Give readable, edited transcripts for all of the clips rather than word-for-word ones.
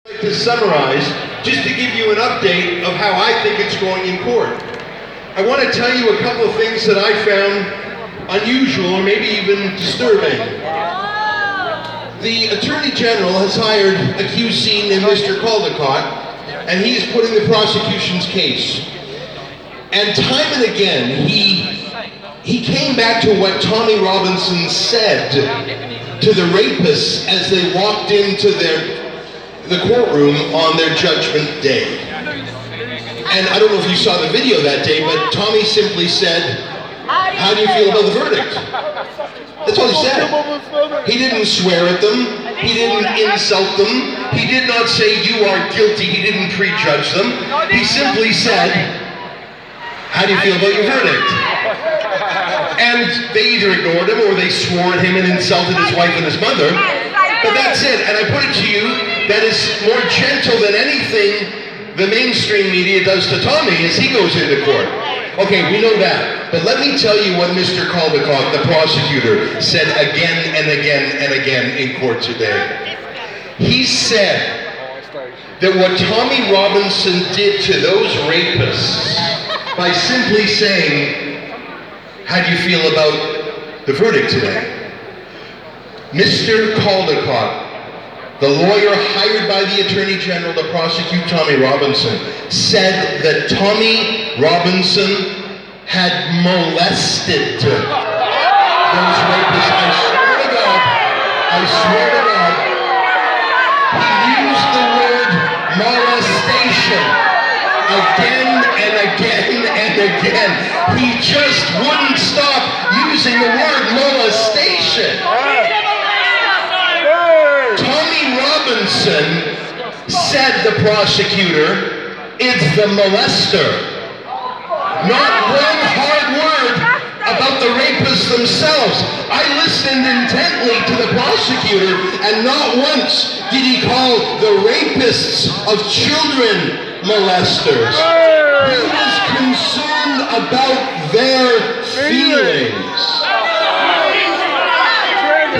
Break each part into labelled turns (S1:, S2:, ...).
S1: To summarize, just to give you an update of how I think it's going in court. I want to tell you a couple of things that I found unusual or maybe even disturbing. The Attorney General has hired a QC named Mr. Caldecott, and he is putting the prosecution's case. And time and again, he came back to what Tommy Robinson said to the rapists as they walked into the courtroom on their judgment day. And I don't know if you saw the video that day, but Tommy simply said, "How do you feel about the verdict?" That's all he said. He didn't swear at them. He didn't insult them. He did not say, "You are guilty." He didn't prejudge them. He simply said, "How do you feel about your verdict?" And they either ignored him or they swore at him and insulted his wife and his mother. But that's it. And I put it to you, that is more gentle than anything the mainstream media does to Tommy as he goes into court. Okay, we know that. But let me tell you what Mr. Caldecott, the prosecutor, said again and again and again in court today. He said that what Tommy Robinson did to those rapists by simply saying, "How do you feel about the verdict today?" Mr. Caldecott, the lawyer hired by the Attorney General to prosecute Tommy Robinson, said that Tommy Robinson had molested those rapists. I swear to God, he used the word molestation again and again and again. He just wouldn't stop using the word molestation. Robinson said, the prosecutor, "It's the molester." Not one hard word about the rapists themselves. I listened intently to the prosecutor, and not once did he call the rapists of children molesters. He was concerned about their feelings.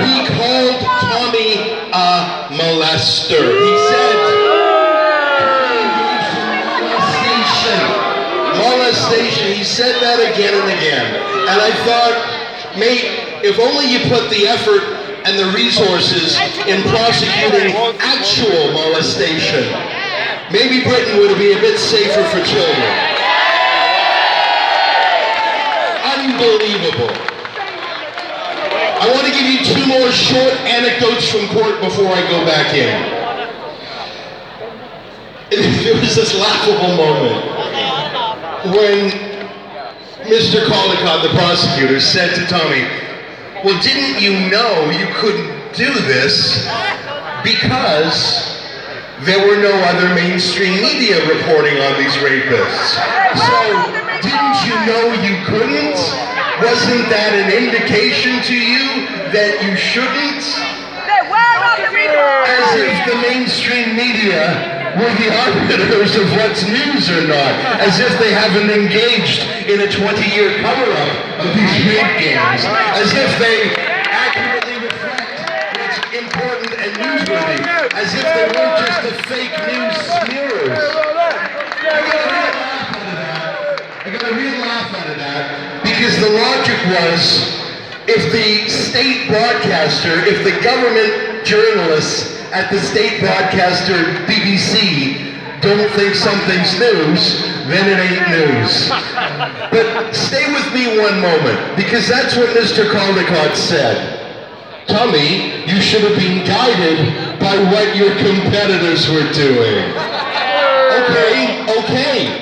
S1: He called Tommy a molester. He said, molestation. He said that again and again. And I thought, mate, if only you put the effort and the resources in prosecuting actual molestation, maybe Britain would be a bit safer for children. Unbelievable. I want to give you two more short anecdotes from court before I go back in. There was this laughable moment when Mr. Caldecott, the prosecutor, said to Tommy, "Well, didn't you know you couldn't do this because there were no other mainstream media reporting on these rapists? So, didn't you know you couldn't? Wasn't that an indication to you that you shouldn't?" As if the mainstream media were the arbiters of what's news or not. As if they haven't engaged in a 20-year cover-up of these rape games. As if they accurately reflect what's important and newsworthy. As if they weren't just the fake news smearers. I got a real laugh out of that. Because the logic was, if the state broadcaster, if the government journalists at the state broadcaster BBC don't think something's news, then it ain't news. But stay with me one moment, because that's what Mr. Caldecott said. "Tommy, you should have been guided by what your competitors were doing."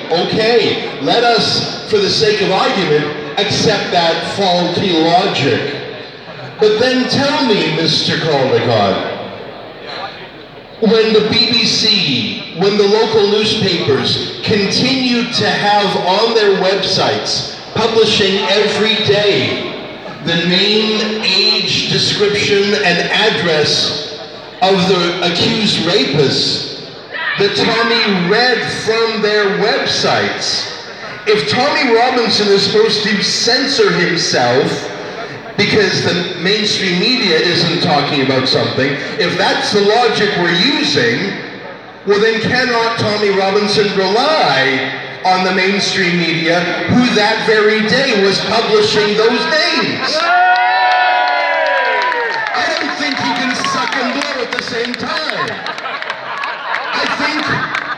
S1: Okay. Let us, for the sake of argument, accept that faulty logic. But then tell me, Mr. Caldecott, when the BBC, when the local newspapers continued to have on their websites, publishing every day, the name, age, description, and address of the accused rapists, that Tommy read from their websites. If Tommy Robinson is supposed to censor himself because the mainstream media isn't talking about something, if that's the logic we're using, Well, then cannot Tommy Robinson rely on the mainstream media who that very day was publishing those names? I don't think he can suck and blow at the same time. I think,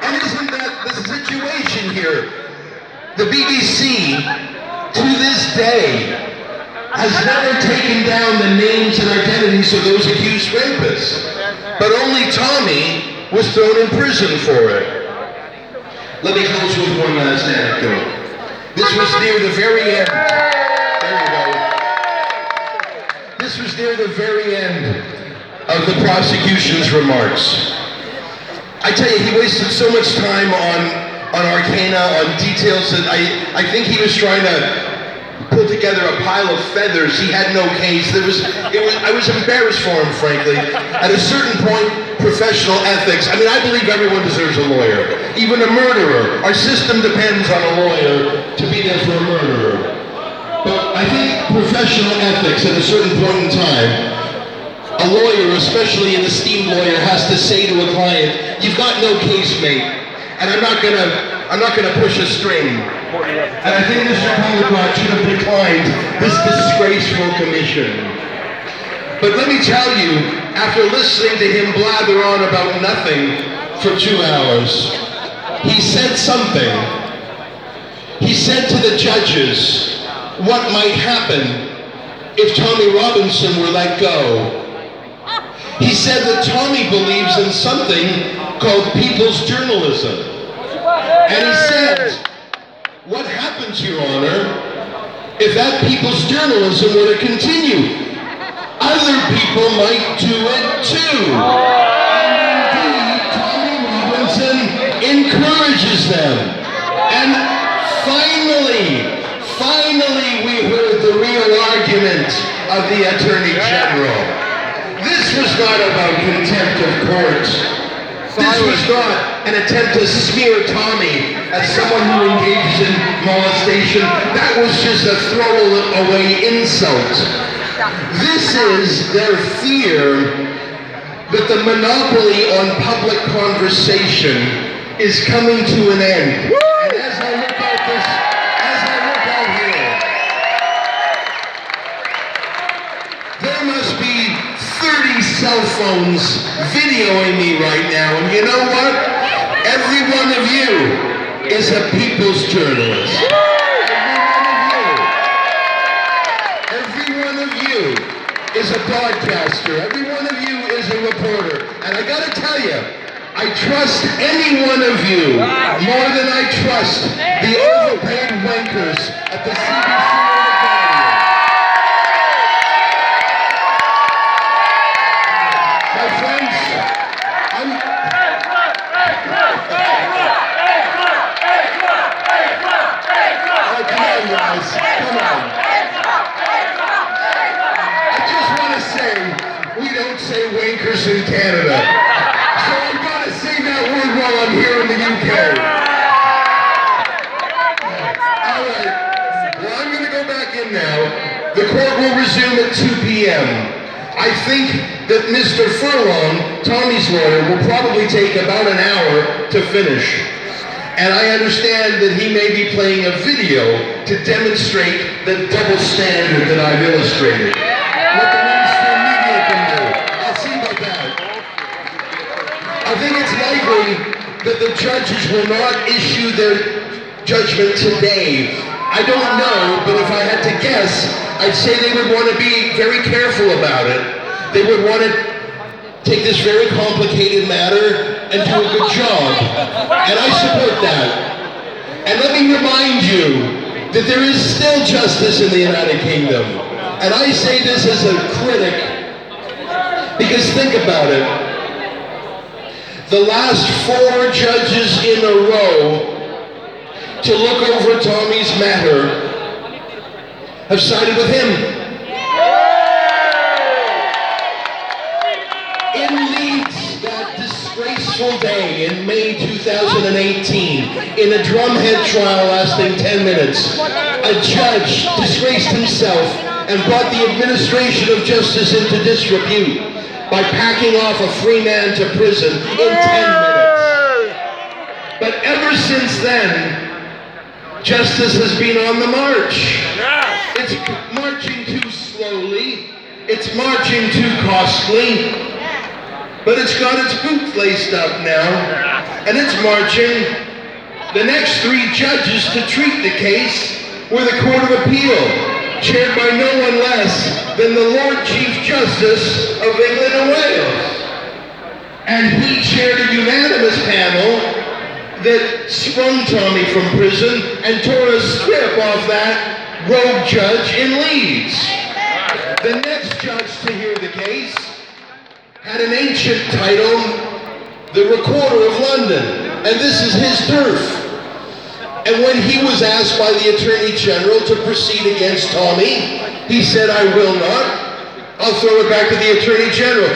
S1: and isn't that the situation here? The BBC, to this day, has never taken down the names and identities of those accused rapists. But only Tommy was thrown in prison for it. Let me close with one last anecdote. This was near the very end. There you go. This was near the very end of the prosecution's remarks. I tell you, he wasted so much time on arcana, on details that I think he was trying to pull together a pile of feathers. He had no case. I was embarrassed for him, frankly. At a certain point, professional ethics. I mean, I believe everyone deserves a lawyer, even a murderer. Our system depends on a lawyer to be there for a murderer. But I think professional ethics at a certain point in time, a lawyer, especially an esteemed lawyer, has to say to a client, "You've got no case, mate, and I'm not gonna push a string." And I think Mr. Caldecott should have declined this disgraceful commission. But let me tell you, after listening to him blather on about nothing for 2 hours, he said something. He said to the judges what might happen if Tommy Robinson were let go. He said that Tommy believes in something called people's journalism. And he said, "What happens, Your Honor, if that people's journalism were to continue? Other people might do it too." And indeed, Tommy Robinson encourages them. And finally, we heard the real argument of the Attorney General. This was not about contempt of court. This was not an attempt to smear Tommy as someone who engaged in molestation. That was just a throwaway insult. This is their fear that the monopoly on public conversation is coming to an end. And as I look out here, there must be 30 cell phones videoing me right now, and you know what? Every one of you is a people's journalist. Every one of you is a broadcaster. Every one of you is a reporter. And I gotta tell you, I trust any one of you more than I trust the overpaid wankers at the CBC or the Guardian. My friends, come on, guys. Come on. I just want to say, we don't say wankers in Canada. So I've got to say that word while I'm here in the UK. All right. Well, I'm going to go back in now. The court will resume at 2 p.m. I think that Mr. Furlong, Tommy's lawyer, will probably take about an hour to finish. And I understand that he may be playing a video to demonstrate the double standard that I've illustrated. What the mainstream media can do. I'll see about that. I think it's likely that the judges will not issue their judgment today. I don't know, but if I had to guess, I'd say they would want to be very careful about it. They would want to take this very complicated matter and do a good job. And I support that. And let me remind you that there is still justice in the United Kingdom. And I say this as a critic, because think about it. The last 4 judges in a row to look over Tommy's matter have sided with him. In Leeds, that disgraceful day in May 2018, in a drumhead trial lasting 10 minutes, a judge disgraced himself and brought the administration of justice into disrepute by packing off a free man to prison in 10 minutes. since then, justice has been on the march. It's marching too slowly. It's marching too costly. But it's got its boots laced up now. And it's marching. The next 3 judges to treat the case were the Court of Appeal, chaired by no one less than the Lord Chief Justice of England and Wales. And he chaired a unanimous panel that sprung Tommy from prison and tore a strip off that rogue judge in Leeds. The next judge to hear the case had an ancient title, the Recorder of London, and this is his turf. And when he was asked by the Attorney General to proceed against Tommy, he said, "I will not. I'll throw it back to the Attorney General."